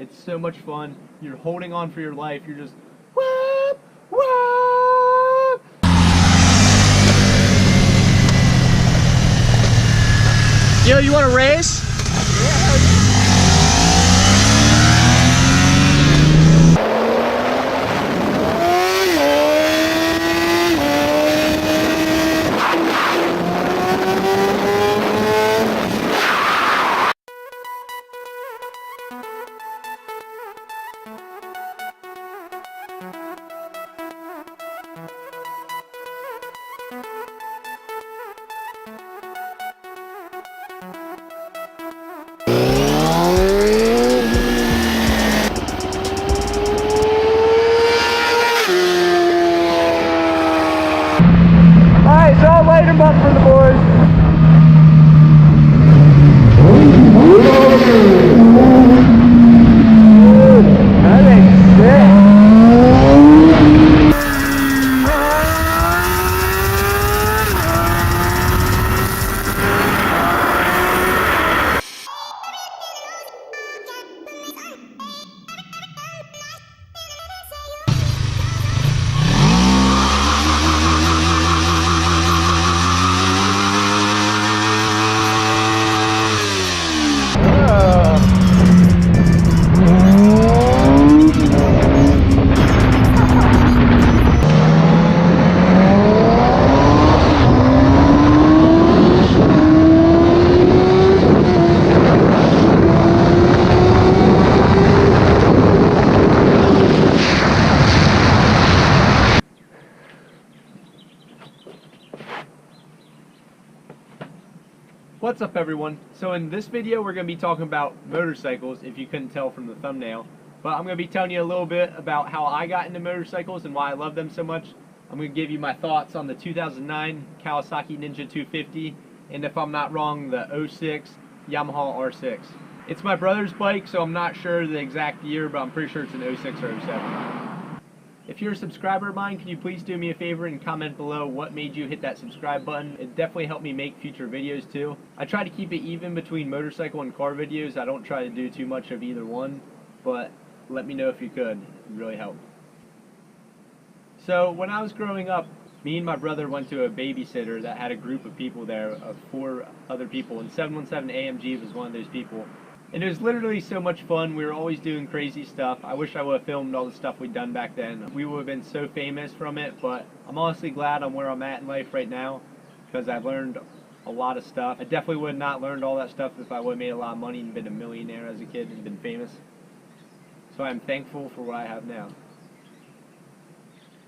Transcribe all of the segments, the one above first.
It's so much fun. You're holding on for your life. You're just whoop, whoop. Yo, you want to race? Alright, so I'll light them up for the boys. That ain't sick. What's up, everyone? So in this video we're going to be talking about motorcycles, if you couldn't tell from the thumbnail. But I'm going to be telling you a little bit about how I got into motorcycles and why I love them so much. I'm going to give you my thoughts on the 2009 Kawasaki Ninja 250, and if I'm not wrong, the 06 Yamaha R6. It's my brother's bike, so I'm not sure the exact year, but I'm pretty sure it's an 06 or 07. If you're a subscriber of mine, can you please do me a favor and comment below what made you hit that subscribe button? It definitely helped me make future videos too. I try to keep it even between motorcycle and car videos. I don't try to do too much of either one, but let me know if you could. It would really help. So when I was growing up, me and my brother went to a babysitter that had a group of people there, of 4 other people, and 717 AMG was one of those people. And it was literally so much fun. We were always doing crazy stuff. I wish I would have filmed all the stuff we'd done back then. We would have been so famous from it, but I'm honestly glad I'm where I'm at in life right now because I've learned a lot of stuff. I definitely would have not learned all that stuff if I would have made a lot of money and been a millionaire as a kid and been famous. So I'm thankful for what I have now.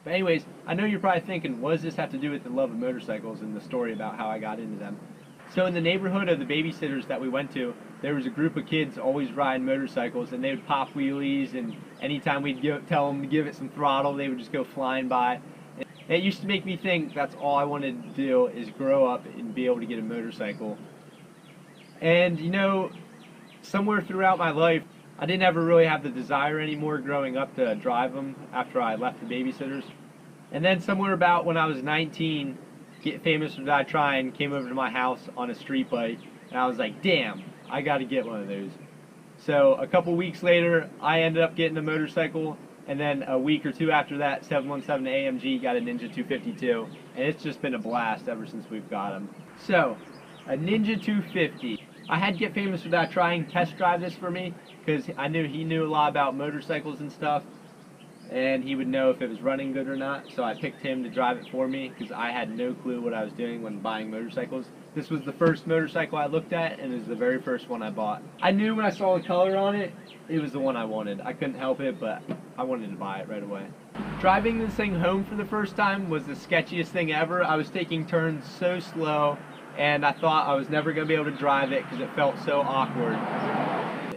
But anyways, I know you're probably thinking, what does this have to do with the love of motorcycles and the story about how I got into them? So in the neighborhood of the babysitters that we went to, there was a group of kids always riding motorcycles, and they would pop wheelies, and anytime we'd tell them to give it some throttle, they would just go flying by. And it used to make me think that's all I wanted to do is grow up and be able to get a motorcycle. And you know, somewhere throughout my life, I didn't ever really have the desire anymore growing up to drive them after I left the babysitters. And then somewhere about when I was 19, Get Famous or Die Trying came over to my house on a street bike, and I was like, damn, I got to get one of those. So a couple weeks later, I ended up getting a motorcycle, and then a week or two after that, 717 AMG got a Ninja 252, and it's just been a blast ever since we've got them. So, a Ninja 250. I had Get Famous or Die Trying test drive this for me, because I knew he knew a lot about motorcycles and stuff, and he would know if it was running good or not, so I picked him to drive it for me because I had no clue what I was doing when buying motorcycles. This was the first motorcycle I looked at, and it was the very first one I bought. I knew when I saw the color on it, it was the one I wanted. I couldn't help it, but I wanted to buy it right away. Driving this thing home for the first time was the sketchiest thing ever. I was taking turns so slow, and I thought I was never going to be able to drive it because it felt so awkward.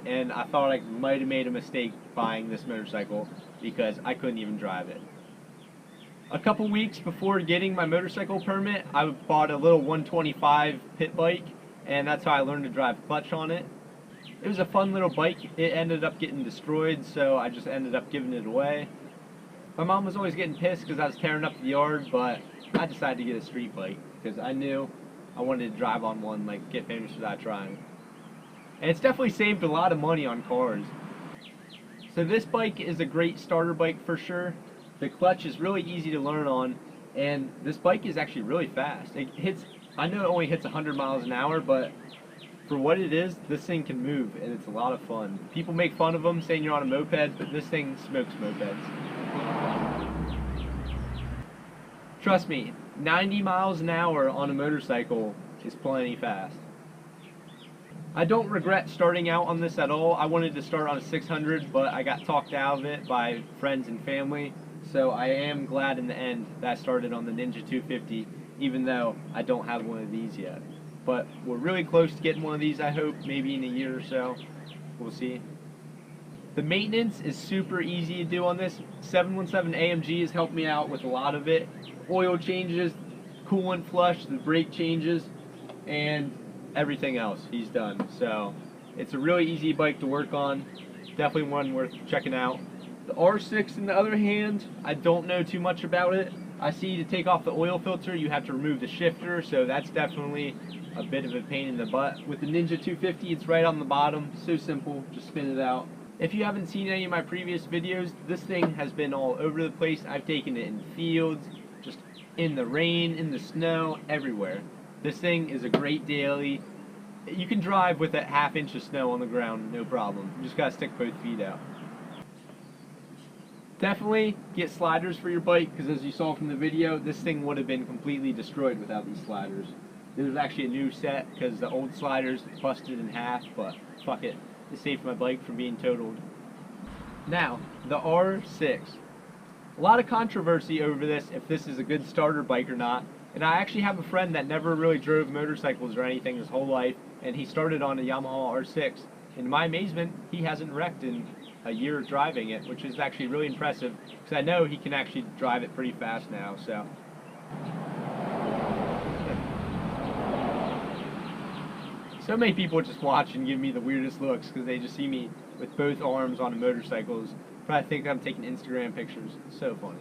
And I thought I might have made a mistake buying this motorcycle because I couldn't even drive it. A couple weeks before getting my motorcycle permit, I bought a little 125 pit bike, and that's how I learned to drive clutch on it. It was a fun little bike. It ended up getting destroyed, so I just ended up giving it away. My mom was always getting pissed because I was tearing up the yard, but I decided to get a street bike because I knew I wanted to drive on one, like Get Famous or Die Trying. And it's definitely saved a lot of money on cars. So this bike is a great starter bike for sure. The clutch is really easy to learn on, and this bike is actually really fast. It hits, I know it only hits 100 miles an hour, but for what it is, this thing can move, and it's a lot of fun. People make fun of them saying you're on a moped, but this thing smokes mopeds. Trust me, 90 miles an hour on a motorcycle is plenty fast. I don't regret starting out on this at all. I wanted to start on a 600, but I got talked out of it by friends and family. So I am glad in the end that I started on the Ninja 250, even though I don't have one of these yet. But we're really close to getting one of these, I hope, maybe in a year or so. We'll see. The maintenance is super easy to do on this. 717 AMG has helped me out with a lot of it. Oil changes, coolant flush, the brake changes, and everything else he's done. So it's a really easy bike to work on. Definitely one worth checking out. The R6, on the other hand, I don't know too much about it. I see to take off the oil filter you have to remove the shifter, so that's definitely a bit of a pain in the butt. With the Ninja 250, it's right on the bottom. So simple, just spin it out. If you haven't seen any of my previous videos, this thing has been all over the place. I've taken it in fields, just in the rain, in the snow, everywhere. This thing is a great daily. You can drive with a half-inch of snow on the ground, no problem. You just gotta stick both feet out. Definitely get sliders for your bike, because as you saw from the video, this thing would have been completely destroyed without these sliders. This was actually a new set, because the old sliders busted in half, but fuck it. It saved my bike from being totaled. Now, the R6. A lot of controversy over this, if this is a good starter bike or not. And I actually have a friend that never really drove motorcycles or anything his whole life, and he started on a Yamaha R6. And to my amazement, he hasn't wrecked in a year of driving it, which is actually really impressive, because I know he can actually drive it pretty fast now, so. So many people just watch and give me the weirdest looks, because they just see me with both arms on motorcycles. Probably think I'm taking Instagram pictures. It's so funny.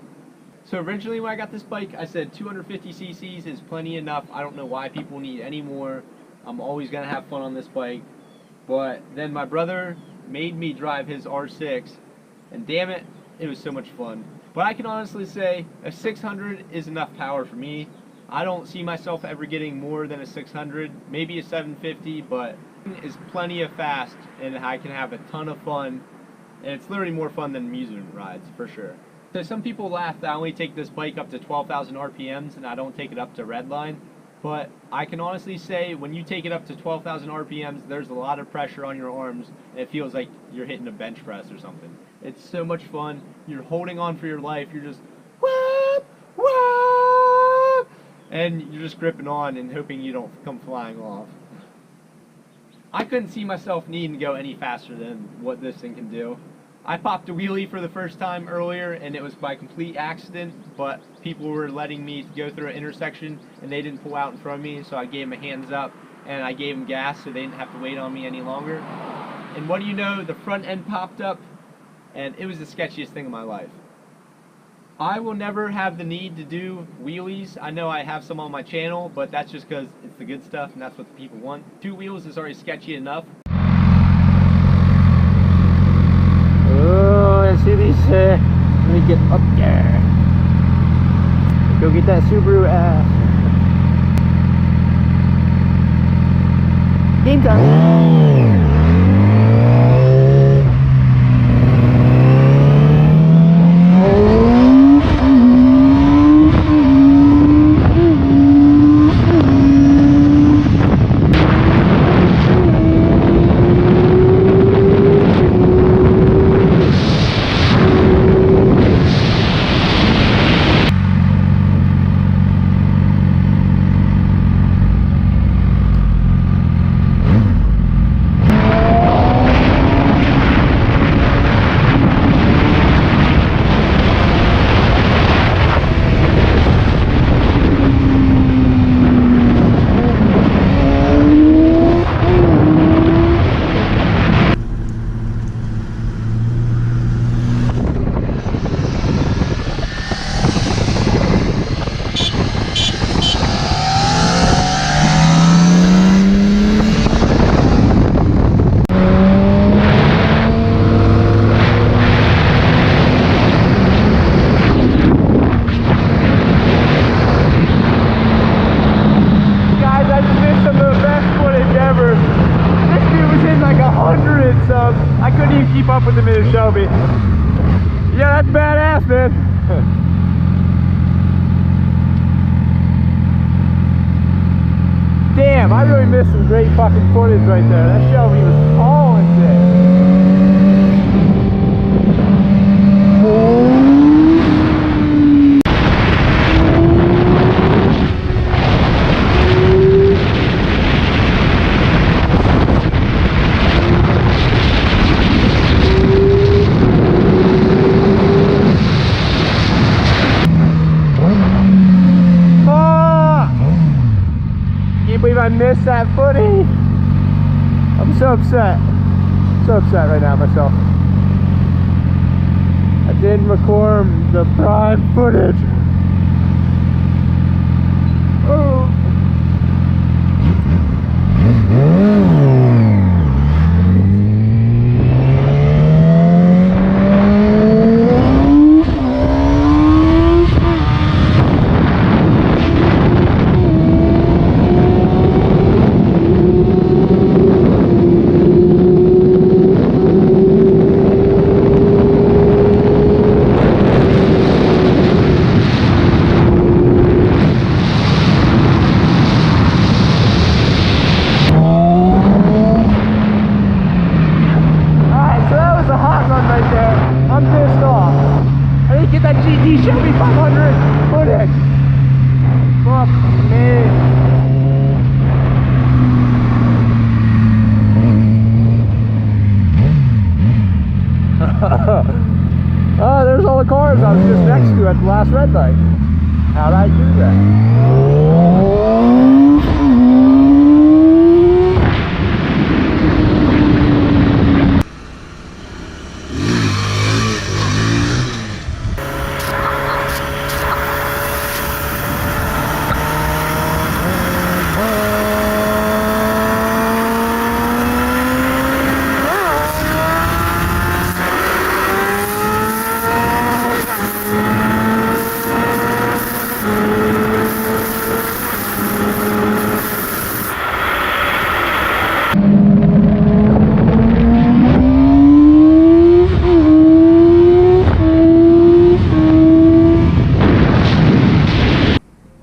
So originally when I got this bike, I said 250 cc's is plenty enough. I don't know why people need any more. I'm always going to have fun on this bike. But then my brother made me drive his R6, and damn it, it was so much fun. But I can honestly say a 600 is enough power for me. I don't see myself ever getting more than a 600, maybe a 750, but it's plenty of fast, and I can have a ton of fun. And it's literally more fun than amusement rides, for sure. So some people laugh that I only take this bike up to 12,000 RPMs and I don't take it up to redline. But I can honestly say when you take it up to 12,000 RPMs, there's a lot of pressure on your arms and it feels like you're hitting a bench press or something. It's so much fun. You're holding on for your life. You're just whoop, whoop, and you're just gripping on and hoping you don't come flying off. I couldn't see myself needing to go any faster than what this thing can do. I popped a wheelie for the first time earlier, and it was by complete accident, but people were letting me go through an intersection, and they didn't pull out in front of me, so I gave them a hands up, and I gave them gas so they didn't have to wait on me any longer. And what do you know, the front end popped up, and it was the sketchiest thing in my life. I will never have the need to do wheelies. I know I have some on my channel, but that's just because it's the good stuff, and that's what the people want. Two wheels is already sketchy enough. See these, let me get up there. Go get that Subaru ass. Game time. can keep up with him in his Shelby. Yeah, that's badass, man. Damn, I really missed some great fucking footage right there. That Shelby was all in shit. I missed that footage. I'm so upset. So upset right now myself. I didn't record the prime footage. Oh. That GT Shelby 500 footage. Fuck me. Oh, there's all the cars I was just next to at the last red light. How'd I do that?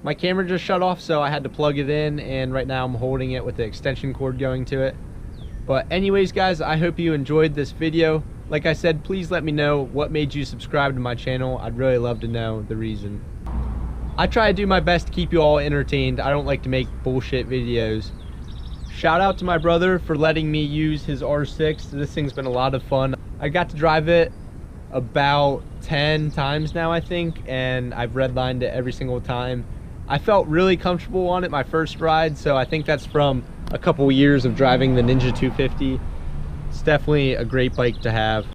My camera just shut off, so I had to plug it in, and right now I'm holding it with the extension cord going to it. But anyways guys, I hope you enjoyed this video. Like I said, please let me know what made you subscribe to my channel. I'd really love to know the reason. I try to do my best to keep you all entertained. I don't like to make bullshit videos. Shout out to my brother for letting me use his R6. This thing's been a lot of fun. I got to drive it about 10 times now, I think, and I've redlined it every single time. I felt really comfortable on it my first ride, so I think that's from a couple years of driving the Ninja 250. It's definitely a great bike to have.